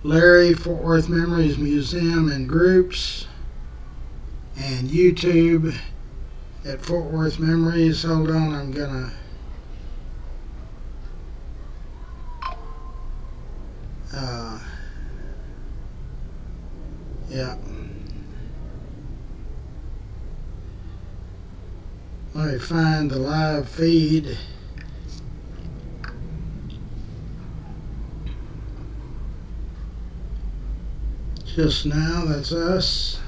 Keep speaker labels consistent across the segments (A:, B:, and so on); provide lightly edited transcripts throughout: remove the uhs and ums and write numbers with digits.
A: Larry, Fort Worth Memories Museum and Groups, and YouTube at Fort Worth Memories. Hold on, I'm gonna yeah. Let me find the live feed. Just now, that's us.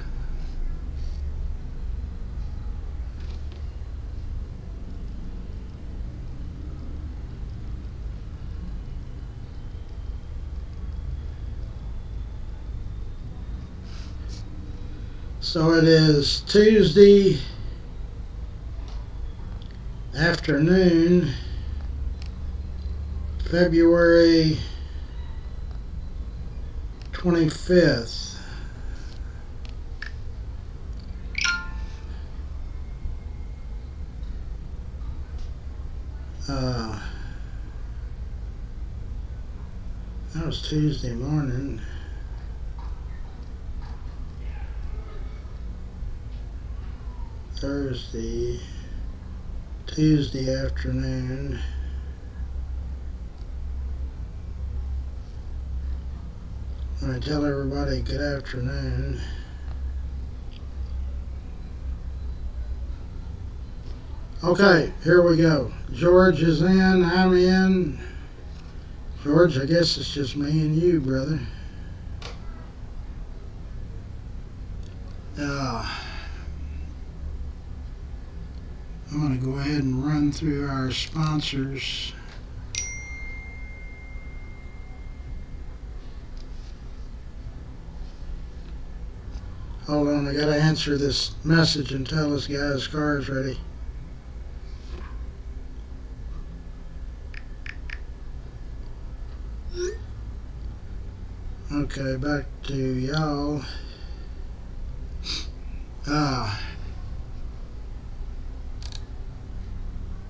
A: So it is Tuesday afternoon, February 25th. That was Tuesday morning. Thursday, Tuesday afternoon. I tell everybody good afternoon. Okay, here we go. George is in, I'm in. George, I guess it's just me and you, brother. I'm going to go ahead and run through our sponsors. Hold on, I got to answer this message and tell this guy his car is ready. Okay, back to y'all.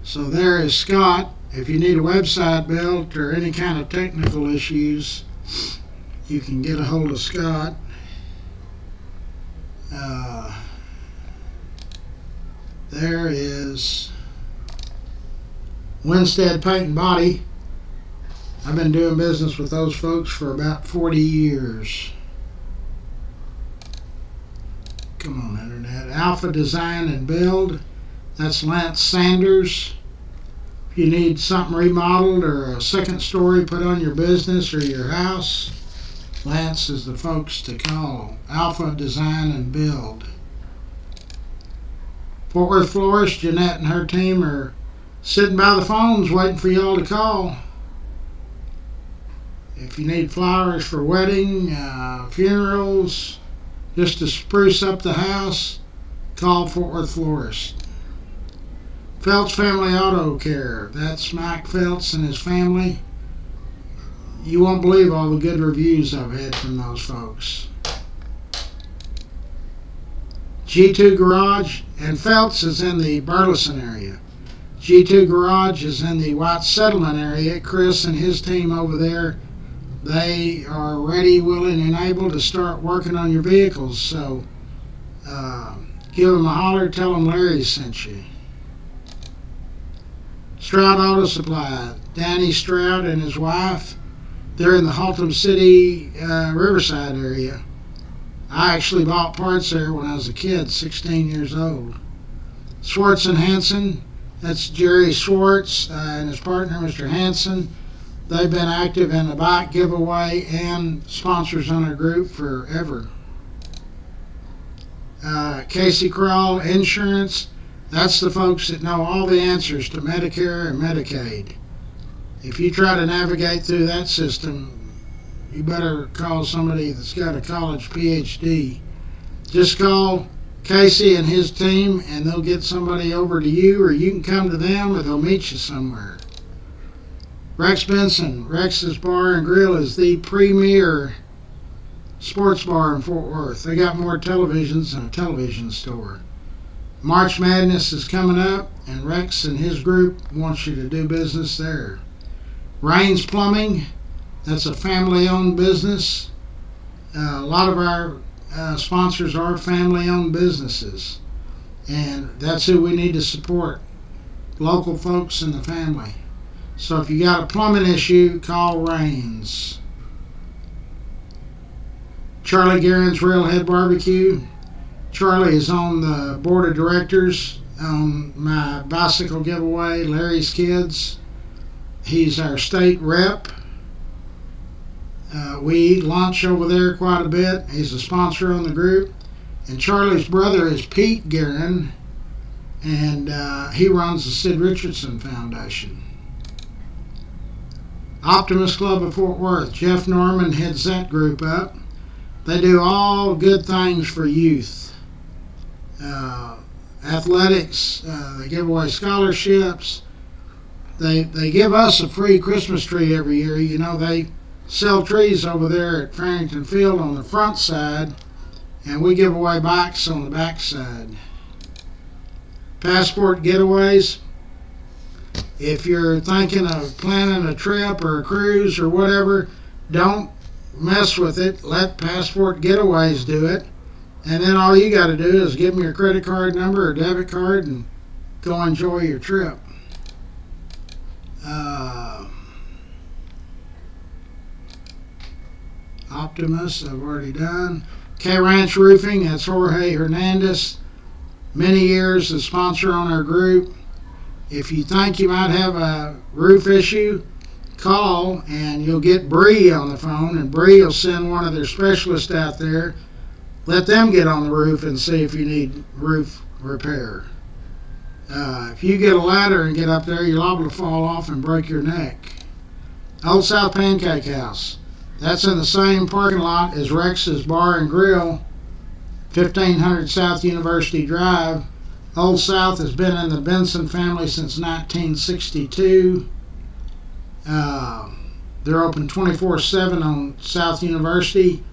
A: So there is Scott. If you need a website built or any kind of technical issues, you can get a hold of Scott. There is Winstead Paint and Body. I've been doing business with those folks for about 40 years. Come on, Internet. Alpha Design and Build. That's Lance Sanders. If you need something remodeled or a second story put on your business or your house, Lance is the folks to call. Alpha Design and Build. Fort Worth Florist, Jeanette and her team are sitting by the phones waiting for y'all to call. If you need flowers for wedding, funerals, just to spruce up the house, call Fort Worth Florist. Feltz Family Auto Care. That's Mike Feltz and his family. You won't believe all the good reviews I've had from those folks. G2 Garage, and Feltz is in the Burleson area. G2 Garage is in the White Settlement area. Chris and his team over there, they are ready, willing, and able to start working on your vehicles. So give them a holler, tell them Larry sent you. Stroud Auto Supply, Danny Stroud and his wife, they're in the Haltom City, Riverside area. I actually bought parts there when I was a kid, 16 years old. Schwartz and Hanson, that's Jerry Schwartz and his partner, Mr. Hanson. They've been active in the bike giveaway and sponsors on our group forever. Casey Crawl Insurance, that's the folks that know all the answers to Medicare and Medicaid. If you try to navigate through that system, you better call somebody that's got a college PhD. Just call Casey and his team and they'll get somebody over to you, or you can come to them or they'll meet you somewhere. Rex Benson, Rex's Bar and Grill is the premier sports bar in Fort Worth. They got more televisions than a television store. March Madness is coming up and Rex and his group wants you to do business there. Raines Plumbing, That's a family-owned business. A lot of our sponsors are family-owned businesses, and that's who we need to support, local folks in the family. So if you got a plumbing issue, call Rains. Charlie Guerin's Railhead Barbecue. Charlie is on the board of directors on my bicycle giveaway, Larry's Kids. He's our state rep. We eat lunch over there quite a bit. He's a sponsor on the group. And Charlie's brother is Pete Guerin, and he runs the Sid Richardson Foundation. Optimist Club of Fort Worth. Jeff Norman heads that group up. They do all good things for youth. Athletics, they give away scholarships. They give us a free Christmas tree every year. You know, they sell trees over there at Farrington Field on the front side, and we give away bikes on the back side. Passport Getaways. If you're thinking of planning a trip or a cruise or whatever, don't mess with it. Let Passport Getaways do it. And then all you got to do is give them your credit card number or debit card and go enjoy your trip. Optimus, I've already done. K-Ranch Roofing, that's Jorge Hernandez. Many years as sponsor on our group. If you think you might have a roof issue, call and you'll get Bree on the phone, and Bree will send one of their specialists out there. Let them get on the roof and see if you need roof repair. If you get a ladder and get up there, you're liable to fall off and break your neck. Old South Pancake House. That's in the same parking lot as Rex's Bar and Grill, 1500 South University Drive. Old South has been in the Benson family since 1962. They're open 24/7 on South University.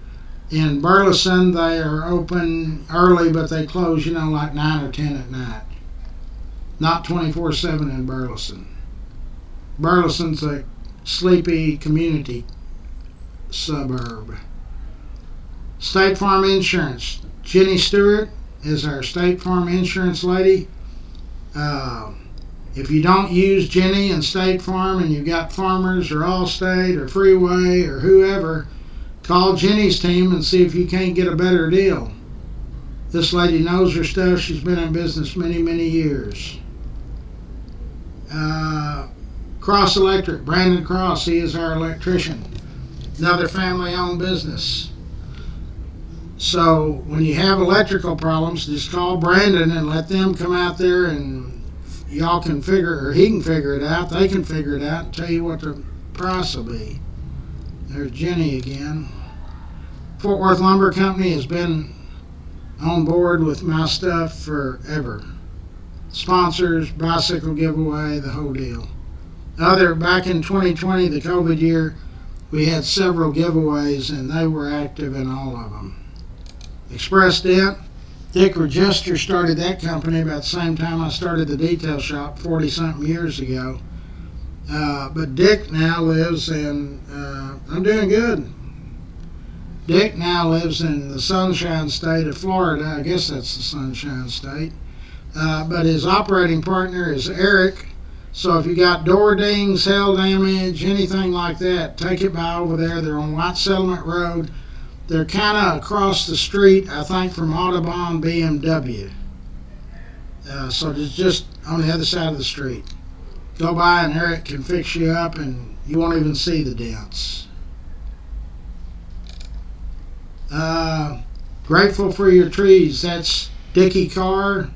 A: In Burleson, they are open early, but they close, like 9 or 10 at night. Not 24/7 in Burleson. Burleson's a sleepy community suburb. State Farm Insurance. Jenny Stewart is our State Farm Insurance lady. If you don't use Jenny and State Farm and you've got Farmers or Allstate or Freeway or whoever, call Jenny's team and see if you can't get a better deal. This lady knows her stuff. She's been in business many, many years. Cross Electric. Brandon Cross, he is our electrician. Another family-owned business. So when you have electrical problems, just call Brandon and let them come out there, and y'all can figure, or he can figure it out. They can figure it out and tell you what the price will be. There's Jenny again. Fort Worth Lumber Company has been on board with my stuff forever. Sponsors, bicycle giveaway, the whole deal. Back in 2020, the COVID year, we had several giveaways, and they were active in all of them. Express Dent. Dick Regester started that company about the same time I started the detail shop 40-something years ago. But Dick now lives in, I'm doing good. Dick now lives in the Sunshine State of Florida. I guess that's the Sunshine State. But his operating partner is Eric. So if you got door dings, hail damage, anything like that, take it by over there. They're on White Settlement Road. They're kind of across the street, I think, from Audubon BMW. So it's just on the other side of the street. Go by and Eric can fix you up, and you won't even see the dents. Grateful for Your Trees. That's Dickie Carr.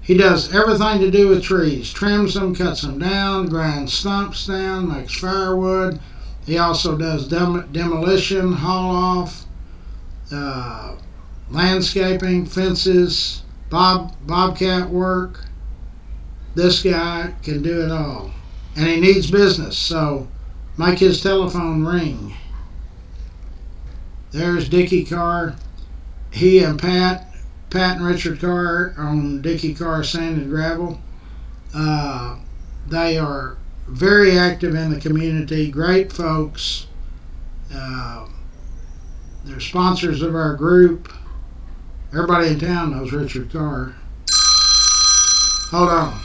A: He does everything to do with trees. Trims them, cuts them down, grinds stumps down, makes firewood. He also does demolition, haul off, landscaping, fences, bobcat work. This guy can do it all. And he needs business, so make his telephone ring. There's Dickie Carr. He and Pat and Richard Carr on Dickie Carr Sand and Gravel. They are very active in the community, great folks. Uh, they're sponsors of our group. Everybody in town knows Richard Carr. Hold on.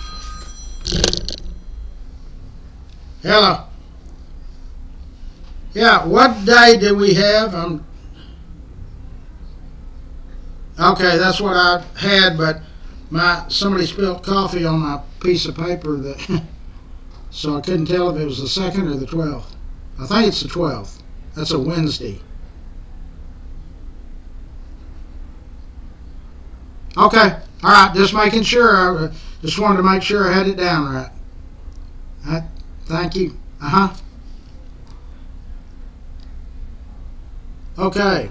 A: Hello. Yeah, what day did we have? Okay, that's what I had, but somebody spilled coffee on my piece of paper that so I couldn't tell if it was the 2nd or the 12th. I think it's the 12th. That's a Wednesday. Okay, all right, just making sure. I just wanted to make sure I had it down right. Thank you. Okay,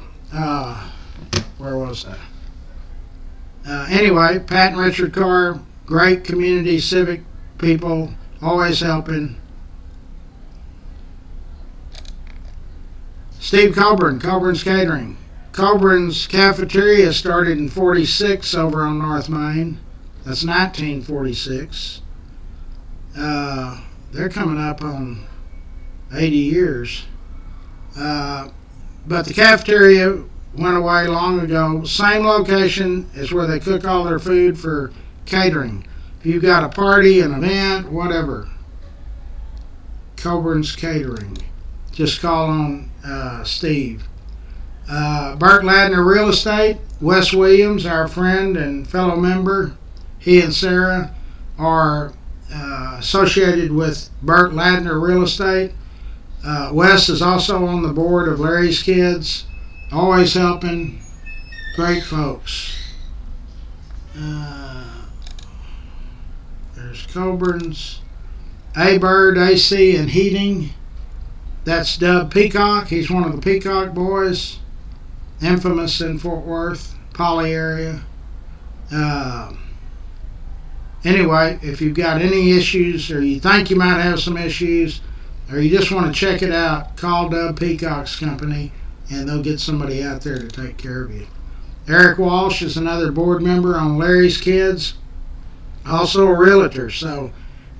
A: where was I? Anyway, Pat and Richard Carr, great community civic people, always helping. Steve Coburn, Coburn's Catering. Coburn's Cafeteria started in 46 over on North Main. That's 1946. They're coming up on 80 years. But the cafeteria went away long ago. Same location as where they cook all their food for catering. If you've got a party, an event, whatever, Coburn's Catering. Just call on Steve. Burt Ladner Real Estate. Wes Williams, our friend and fellow member, he and Sarah are associated with Burt Ladner Real Estate. Wes is also on the board of Larry's Kids, always helping. Great folks. There's Coburn's. A Bird AC and Heating. That's Dub Peacock. He's one of the Peacock boys, infamous in Fort Worth, Poly area. Anyway, if you've got any issues or you think you might have some issues, or you just want to check it out, call Dub Peacock's company and they'll get somebody out there to take care of you. Eric Walsh is another board member on Larry's Kids, also a realtor. So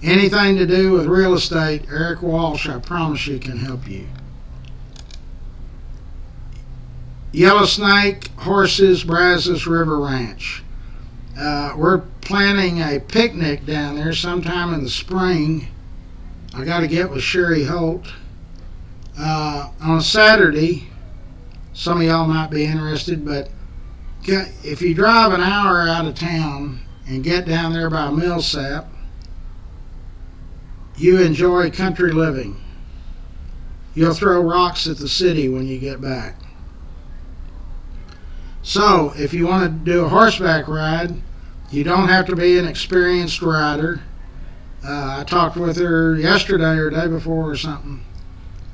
A: anything to do with real estate, Eric Walsh, I promise you, can help you. Yellow Snake Horses, Brazos River Ranch. We're planning a picnic down there sometime in the spring. I got to get with Sherry Holt. On a Saturday, some of y'all might be interested, but if you drive an hour out of town and get down there by Millsap, you enjoy country living. You'll throw rocks at the city when you get back. So, if you want to do a horseback ride, you don't have to be an experienced rider. I talked with her yesterday or day before or something.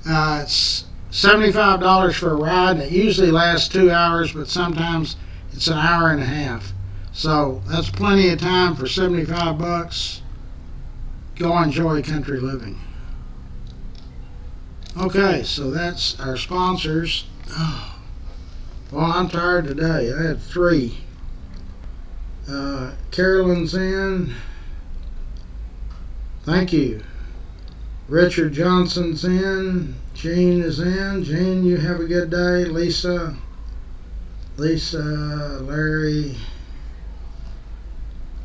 A: It's $75 for a ride, and it usually lasts 2 hours, but sometimes it's an hour and a half. So that's plenty of time for $75. Go enjoy country living. Okay, so that's our sponsors. Oh, well, I'm tired today. I had 3. Carolyn's in. Thank you. Richard Johnson's in. Jean is in. Jean, you have a good day. Lisa, Larry.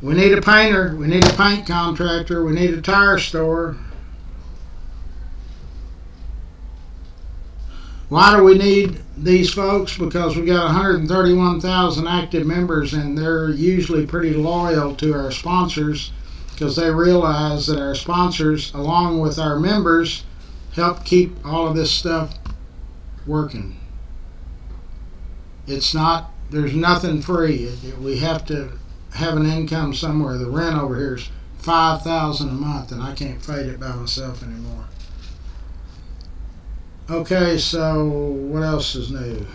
A: We need a painter. We need a paint contractor. We need a tire store. Why do we need these folks? Because we got 131,000 active members, and they're usually pretty loyal to our sponsors because they realize that our sponsors, along with our members, help keep all of this stuff working. There's nothing free. We have to have an income somewhere. The rent over here is $5,000 a month, and I can't fight it by myself anymore. Okay, so what else is new?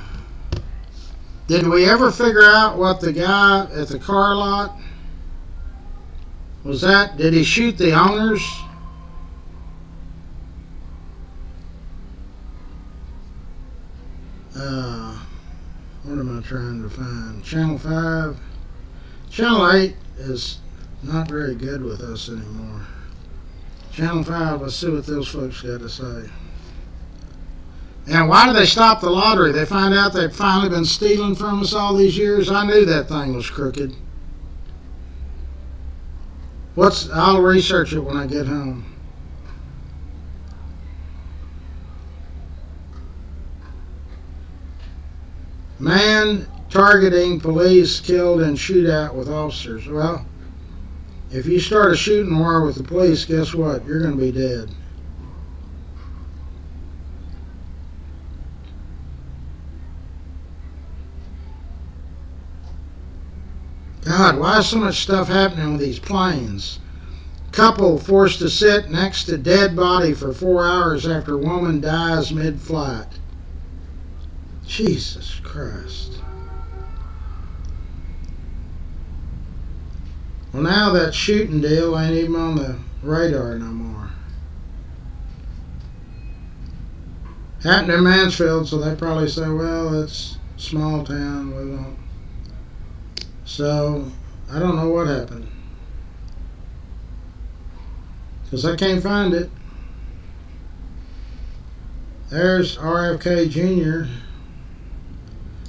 A: Did we ever figure out what the guy at the car lot was that? Did he shoot the owners? What am I trying to find? Channel 5. Channel 8 is not very good with us anymore. Channel 5, let's see what those folks got to say. And why did they stop the lottery? They find out they've finally been stealing from us all these years. I knew that thing was crooked. I'll research it when I get home. Man targeting police killed in shootout with officers. Well, if you start a shooting war with the police, guess what? You're going to be dead. God, why is so much stuff happening with these planes? Couple forced to sit next to dead body for 4 hours after woman dies mid-flight. Jesus Christ. Well, now that shooting deal ain't even on the radar no more. Happened in Mansfield, so they probably say, well, it's a small town, we won't. So, I don't know what happened. Because I can't find it. There's RFK Jr.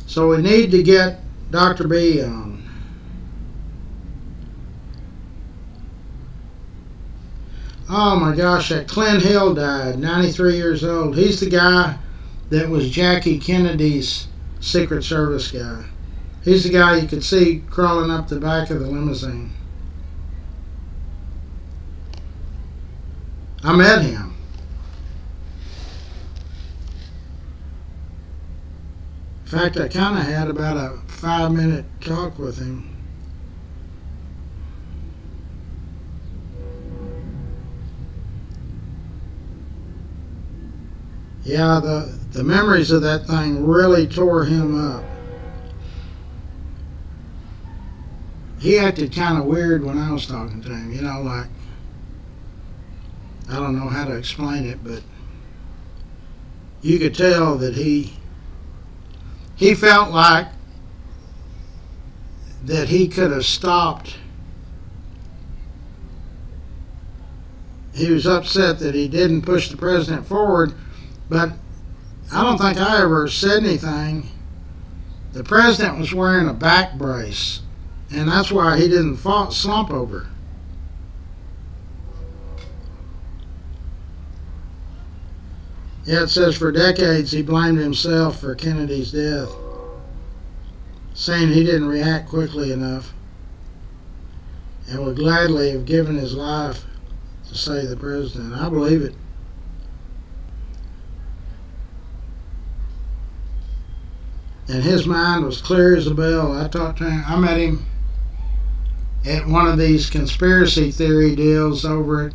A: So we need to get Dr. B on. Oh my gosh, that Clint Hill died, 93 years old. He's the guy that was Jackie Kennedy's Secret Service guy. He's the guy you could see crawling up the back of the limousine. I met him. In fact, I kind of had about a 5-minute talk with him. Yeah, the memories of that thing really tore him up. He acted kind of weird when I was talking to him, like, I don't know how to explain it, but you could tell that he felt like that he could have stopped. He was upset that he didn't push the president forward, but I don't think I ever said anything. The president was wearing a back brace, and that's why he didn't slump over. Yeah, it says for decades he blamed himself for Kennedy's death, saying he didn't react quickly enough and would gladly have given his life to save the president. I believe it. And his mind was clear as a bell. I talked to him. I met him at one of these conspiracy theory deals over at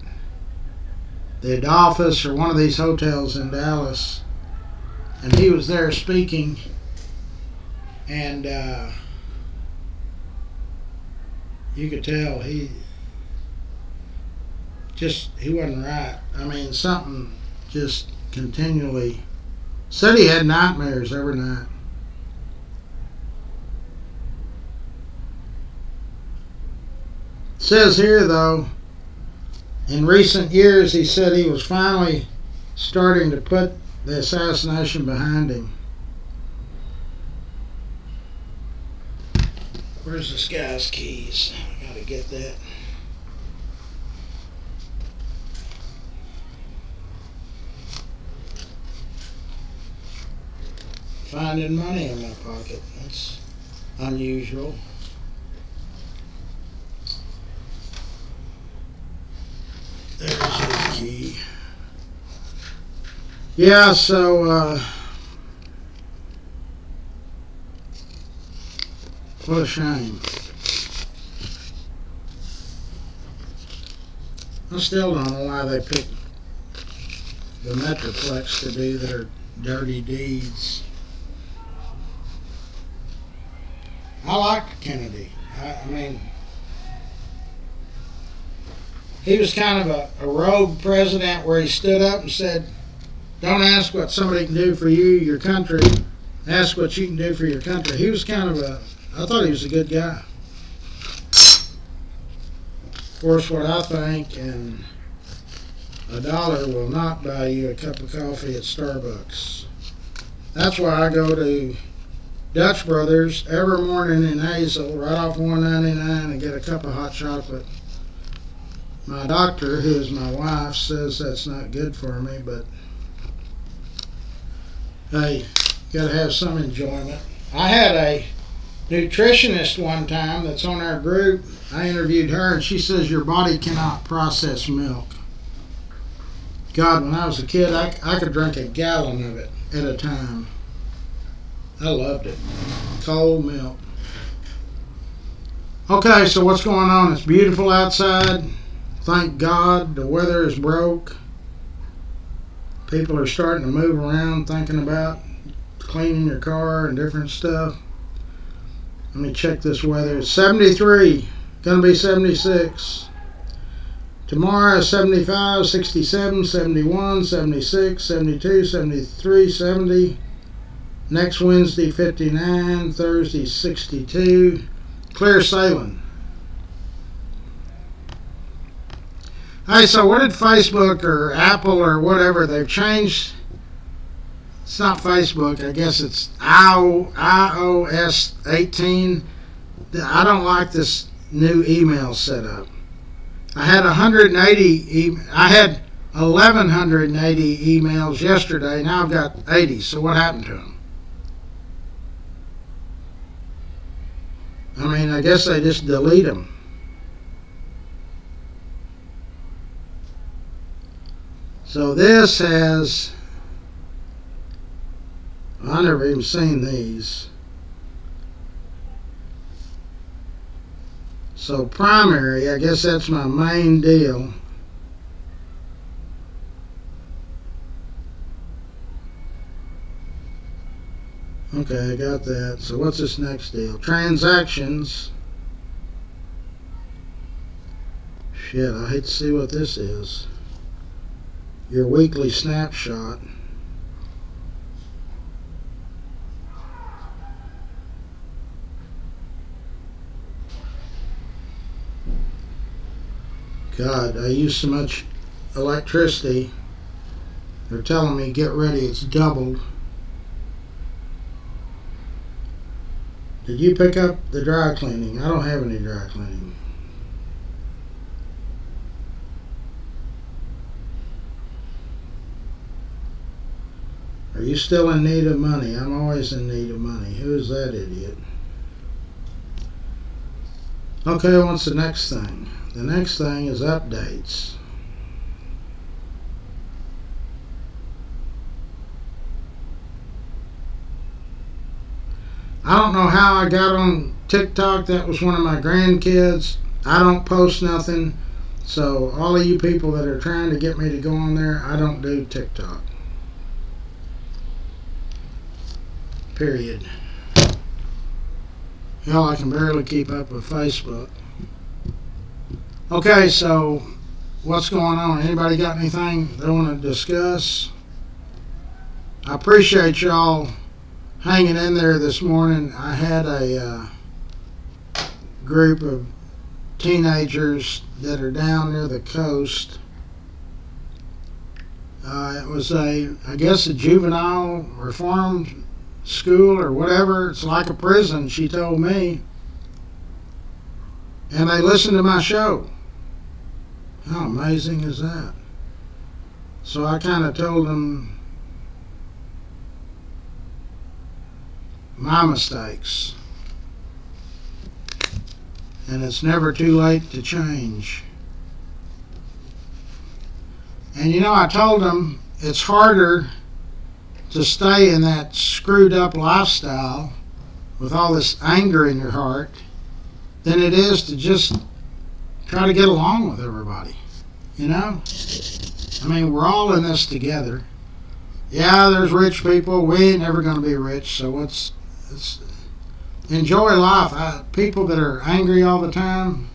A: the Adolphus or one of these hotels in Dallas, and he was there speaking, and you could tell he wasn't right. I mean, something just continually said he had nightmares every night. It says here, though, in recent years, he said he was finally starting to put the assassination behind him. Where's this guy's keys? I gotta get that. Finding money in my pocket. That's unusual. There's his key. Yeah, so, what a shame. I still don't know why they picked the Metroplex to do their dirty deeds. I liked Kennedy. I mean, he was kind of a rogue president where he stood up and said, don't ask what somebody can do for you, your country. Ask what you can do for your country. He was kind of I thought he was a good guy. Of course, what I think, and $1 will not buy you a cup of coffee at Starbucks. That's why I go to Dutch Brothers every morning in Hazel, right off 199, and get a cup of hot chocolate. My doctor, who is my wife, says that's not good for me, but hey, gotta have some enjoyment. I had a nutritionist one time that's on our group. I interviewed her, and she says your body cannot process milk. God, when I was a kid, I could drink a gallon of it at a time. I loved it. Cold milk. Okay, so what's going on? It's beautiful outside. Thank God the weather is broke. People are starting to move around thinking about cleaning your car and different stuff. Let me check this weather. It's 73. Gonna be 76. Tomorrow is 75, 67, 71, 76, 72, 73, 70. Next Wednesday, 59. Thursday, 62. Clear sailing. Hey, so what did Facebook or Apple or whatever, they've changed? It's not Facebook. I guess it's iOS 18. I don't like this new email setup. I had 1,180 emails yesterday. Now I've got 80. So what happened to them? I mean, I guess they just delete them. So this has, I've never even seen these. So primary, I guess that's my main deal. Okay, I got that. So what's this next deal? Transactions. Shit, I hate to see what this is. Your weekly snapshot. God, I use so much electricity. They're telling me, get ready, it's doubled. Did you pick up the dry cleaning? I don't have any dry cleaning. Are you still in need of money? I'm always in need of money. Who is that idiot? Okay, what's the next thing? The next thing is updates. I don't know how I got on TikTok. That was one of my grandkids. I don't post nothing. So all of you people that are trying to get me to go on there, I don't do TikTok. Period. Hell, I can barely keep up with Facebook. Okay, so what's going on? Anybody got anything they want to discuss? I appreciate y'all hanging in there this morning. I had a group of teenagers that are down near the coast. It was I guess a juvenile reform school or whatever. It's like a prison, she told me. And they listened to my show. How amazing is that? So I kind of told them my mistakes. And it's never too late to change. And you know, I told them it's harder to stay in that screwed up lifestyle with all this anger in your heart than it is to just try to get along with everybody. You know? I mean, we're all in this together. Yeah, there's rich people. We ain't never going to be rich, so let's enjoy life. People that are angry all the time,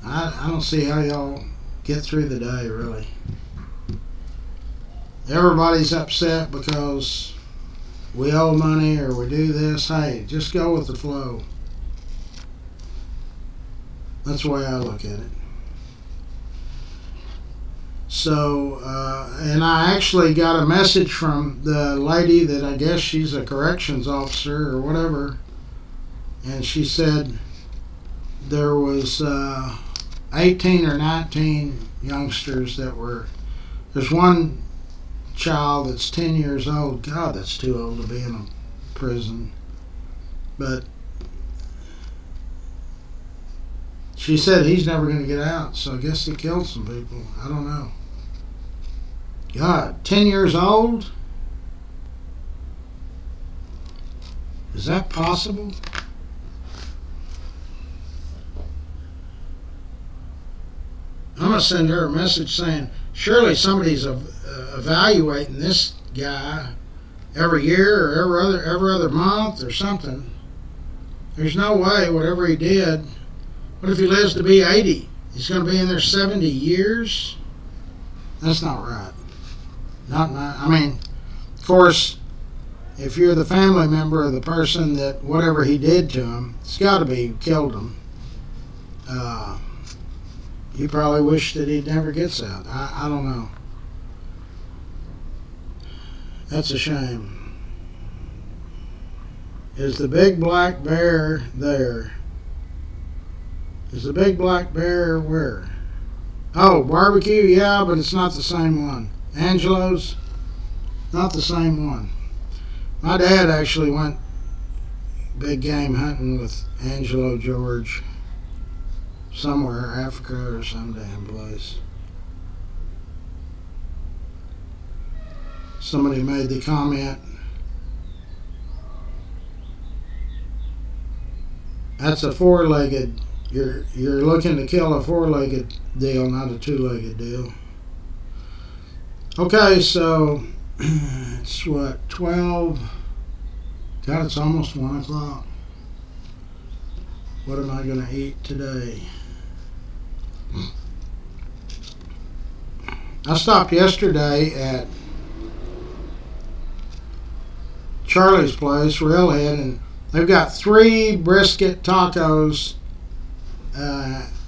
A: I don't see how y'all get through the day, really. Everybody's upset because we owe money or we do this. Hey, just go with the flow. That's the way I look at it. So, and I actually got a message from the lady that I guess she's a corrections officer or whatever, and she said there was 18 or 19 youngsters that were. There's one child that's 10 years old. God, that's too old to be in a prison. But she said he's never going to get out, so I guess he killed some people. I don't know. God, 10 years old? Is that possible? I'm going to send her a message saying, surely somebody's evaluating this guy every year or every other month or something. There's no way whatever he did. What if he lives to be 80? He's going to be in there 70 years? That's not right. I mean, of course, if you're the family member of the person that whatever he did to him, it's got to be who killed him. You probably wish that he never gets out. I don't know. That's a shame. Is the big black bear there? Is the big black bear where? Oh, barbecue, yeah, but it's not the same one. Angelo's, not the same one. My dad actually went big game hunting with Angelo George somewhere, Africa or some damn place. Somebody made the comment, that's a four-legged, you're looking to kill a four-legged deal, not a two-legged deal. Okay, so it's what, 12? God, it's almost 1 o'clock. What am I going to eat today? I stopped yesterday at Charlie's place, Railhead, and they've got 3 brisket tacos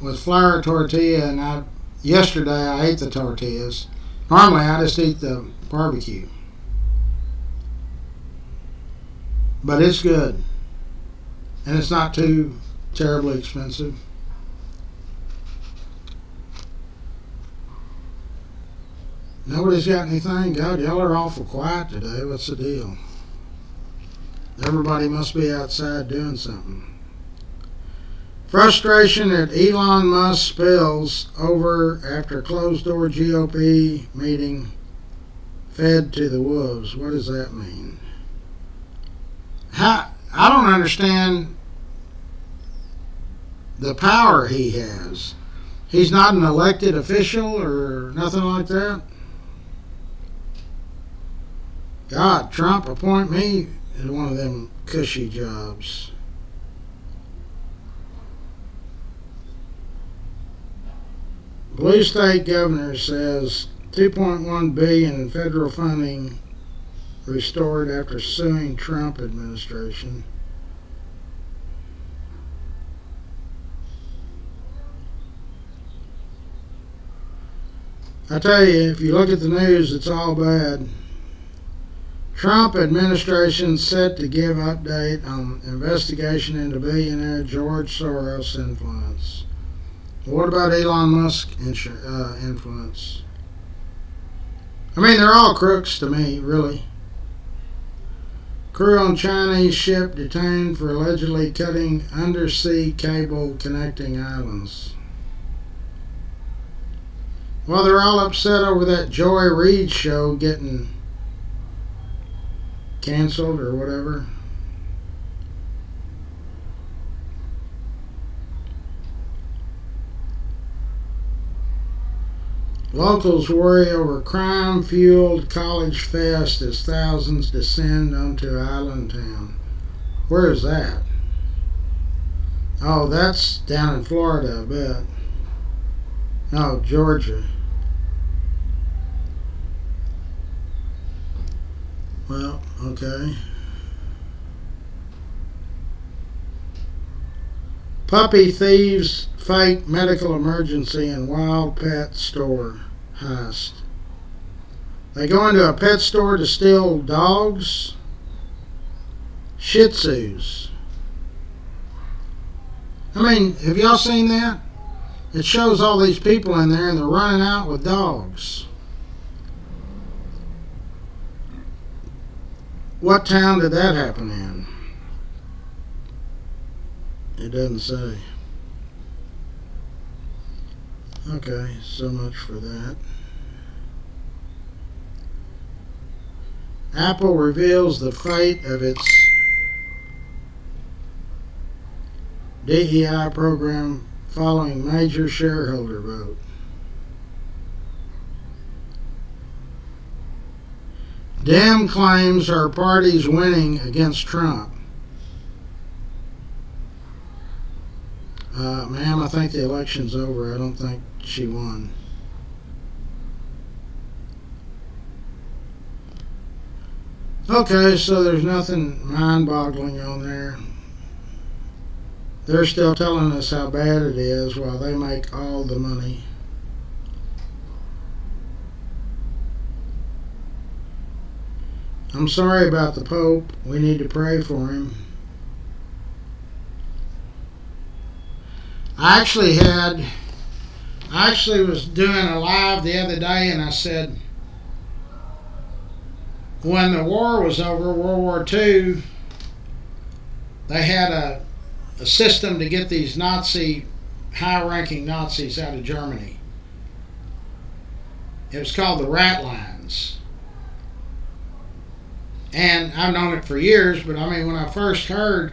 A: with flour tortilla, and yesterday I ate the tortillas. Normally I just eat the barbecue. But it's good. And it's not too terribly expensive. Nobody's got anything? God, y'all are awful quiet today. What's the deal? Everybody must be outside doing something. Frustration at Elon Musk spills over after closed-door GOP meeting fed to the wolves. What does that mean? I don't understand the power he has. He's not an elected official or nothing like that. God, Trump, appoint me as one of them cushy jobs. Blue State Governor says $2.1 billion in federal funding restored after suing Trump administration. I tell you, if you look at the news, it's all bad. Trump administration set to give update on investigation into billionaire George Soros influence. What about Elon Musk influence? I mean, they're all crooks to me, really. Crew on Chinese ship detained for allegedly cutting undersea cable connecting islands. Well, they're all upset over that Joy Reid show getting canceled or whatever. Locals worry over crime-fueled college fest as thousands descend onto island town. Where is that? Oh, that's down in Florida, I bet. No, Georgia. Well, okay. Puppy thieves fake medical emergency in wild pet store. heist. They go into a pet store to steal dogs, Shih Tzus. I mean, have y'all seen that? It shows all these people in there and they're running out with dogs. What town did that happen in? It doesn't say. Okay, so much for that. Apple reveals the fate of its DEI program following major shareholder vote. Dem claims her party's winning against Trump. Ma'am, I think the election's over. I don't think she won. Okay, so there's nothing mind-boggling on there. They're still telling us how bad it is while they make all the money. I'm sorry about the Pope. We need to pray for him. I actually was doing a live the other day, and I said, when the war was over, World War II, they had a system to get these high-ranking Nazis out of Germany. It was called the rat lines. And I've known it for years, but I mean, when I first heard,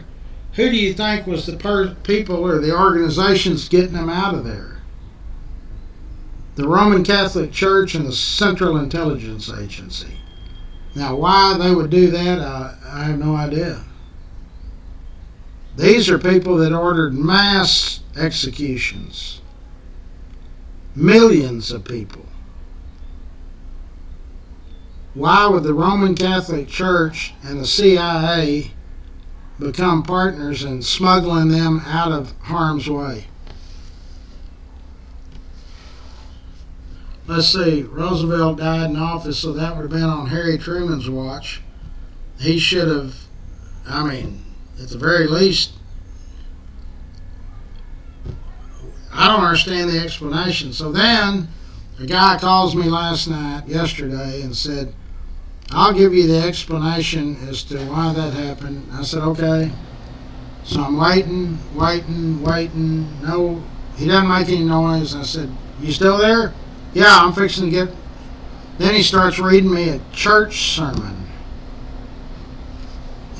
A: who do you think was the people or the organizations getting them out of there? The Roman Catholic Church and the Central Intelligence Agency. Now, why they would do that, I have no idea. These are people that ordered mass executions. Millions of people. Why would the Roman Catholic Church and the CIA become partners in smuggling them out of harm's way? Let's see, Roosevelt died in office, so that would have been on Harry Truman's watch. He should have, I mean, at the very least, I don't understand the explanation. So then, a guy calls me yesterday, and said, I'll give you the explanation as to why that happened. I said, okay. So I'm waiting. No, he doesn't make any noise. I said, you still there? Yeah, I'm fixing to get... Then he starts reading me a church sermon.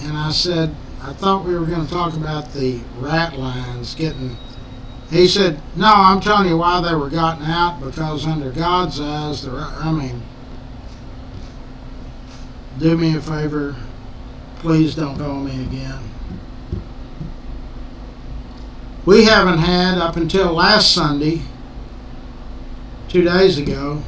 A: And I said, I thought we were going to talk about the rat lines getting... He said, no, I'm telling you why they were gotten out, because under God's eyes, do me a favor, please don't call me again. We haven't had, up until last Sunday, 2 days ago,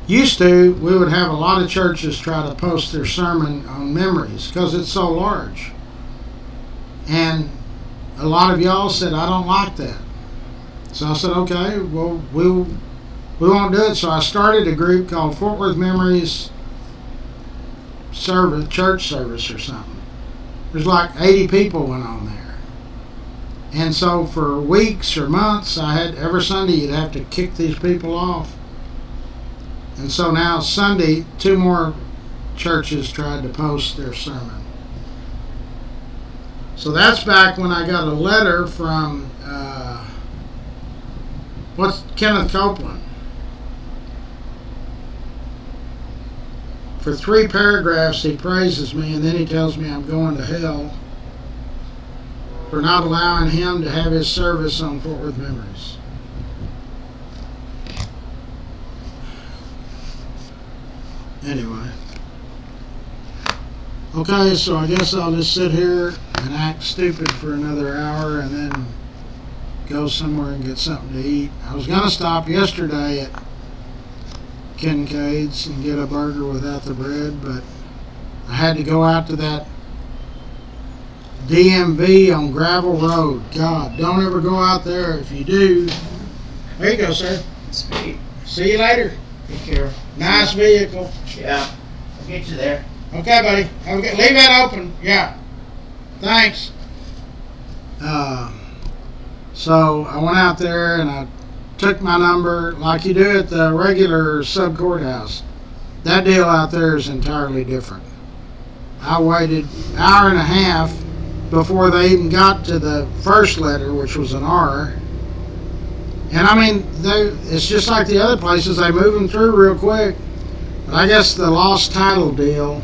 A: we would have a lot of churches try to post their sermon on memories because it's so large. And a lot of y'all said, I don't like that. So I said, okay, well, we won't do it. So I started a group called Fort Worth Memories Church Service or something. There's like 80 people went on there. And so for weeks or months, every Sunday you'd have to kick these people off. And so now Sunday, 2 more churches tried to post their sermon. So that's back when I got a letter from, Kenneth Copeland. For 3 paragraphs he praises me, and then he tells me I'm going to hell for not allowing him to have his service on Fort Worth Memories. Anyway. Okay, so I guess I'll just sit here and act stupid for another hour and then go somewhere and get something to eat. I was going to stop yesterday at Kincaid's and get a burger without the bread, but I had to go out to that DMV on Gravel Road. God, don't ever go out there. If you do, there you go, sir.
B: Sweet.
A: See you later.
B: Take care.
A: Nice vehicle.
B: Yeah. I'll get you there.
A: Okay, buddy. Leave that open. Yeah. Thanks. So I went out there and I took my number like you do at the regular sub courthouse. That deal out there is entirely different. I waited an hour and a half before they even got to the first letter, which was an R. And I mean, it's just like the other places. They move them through real quick. But I guess the lost title deal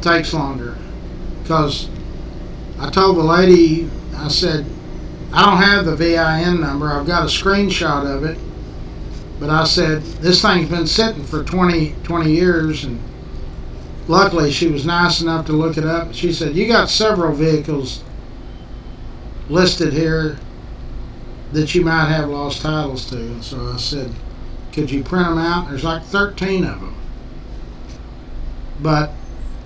A: takes longer. Because I told the lady, I said, I don't have the VIN number. I've got a screenshot of it. But I said, this thing's been sitting for 20 years. And luckily, she was nice enough to look it up. She said, you got several vehicles listed here that you might have lost titles to. And so I said, could you print them out? There's like 13 of them. But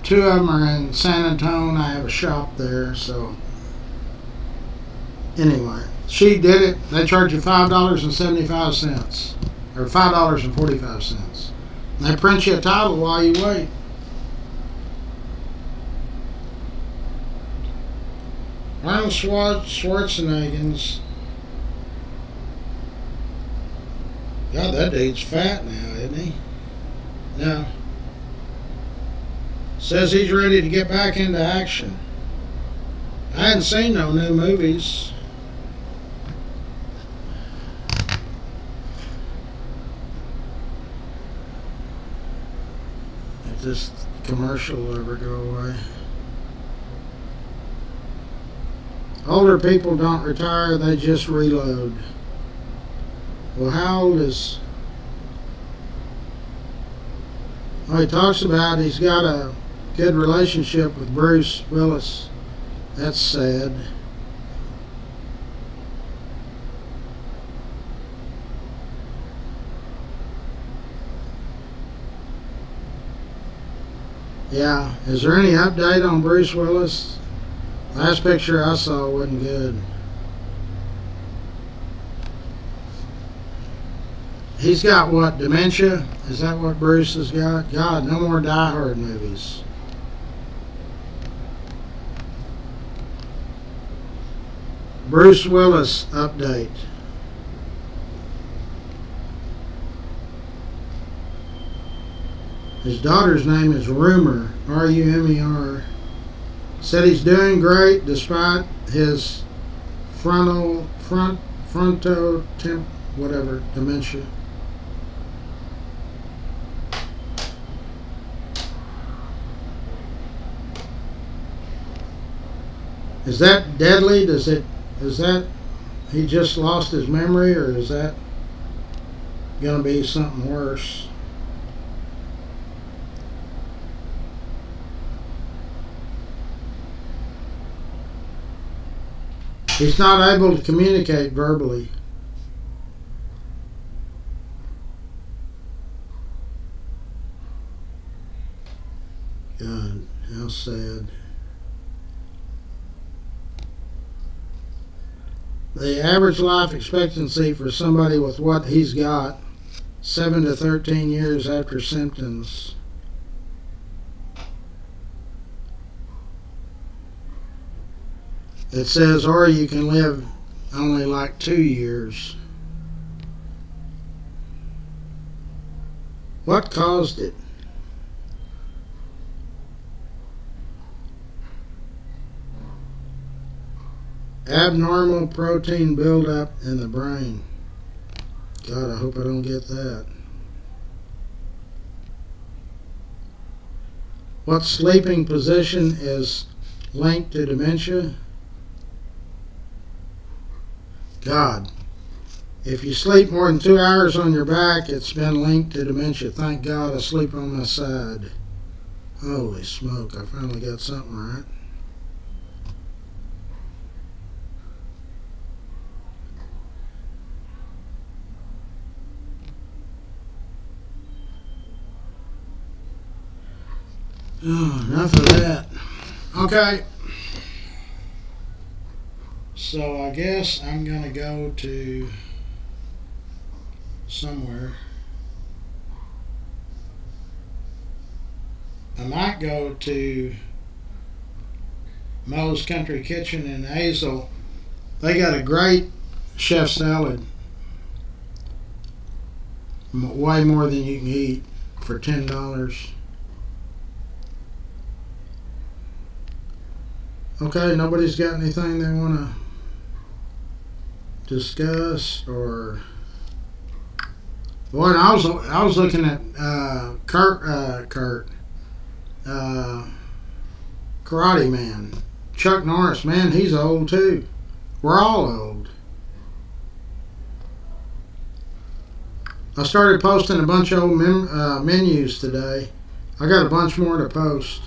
A: 2 of them are in San Antonio. I have a shop there. So anyway, she did it. They charge you $5.75 or $5.45. And they print you a title while you wait. Arnold Schwarzenegger's. God, that dude's fat now, isn't he? No. Says he's ready to get back into action. I hadn't seen no new movies. If this commercial will ever go away. Older people don't retire, they just reload. Well, how old is... Well, he talks about he's got a good relationship with Bruce Willis. That's sad. Yeah, is there any update on Bruce Willis? Last picture I saw wasn't good. He's got what, dementia? Is that what Bruce has got? God, no more Die Hard movies. Bruce Willis update. His daughter's name is Rumer, R-U-M-E-R. Said he's doing great despite his dementia. Is that deadly? Is that he just lost his memory, or is that gonna be something worse? He's not able to communicate verbally. God, how sad. The average life expectancy for somebody with what he's got, 7 to 13 years after symptoms. It says, or you can live only like 2 years. What caused it? Abnormal protein buildup in the brain. God, I hope I don't get that. What sleeping position is linked to dementia? God, if you sleep more than 2 hours on your back, it's been linked to dementia. Thank God I sleep on my side. Holy smoke, I finally got something right. Oh, enough of that. Okay. So I guess I'm going to go to somewhere. I might go to Moe's Country Kitchen in Hazel. They got a great chef salad. Way more than you can eat for $10. Okay, nobody's got anything they want to discuss or. Boy, I was looking at Karate Man, Chuck Norris. Man, he's old too. We're all old. I started posting a bunch of old menus today. I got a bunch more to post.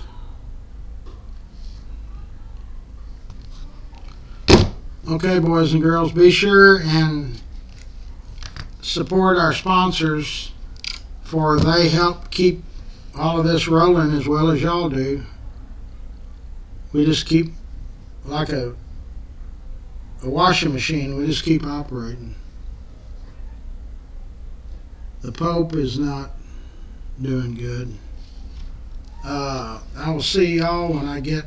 A: Okay, boys and girls, be sure and support our sponsors, for they help keep all of this rolling as well as y'all do. We just keep like a washing machine. We just keep operating. The Pope is not doing good. I will see y'all when I get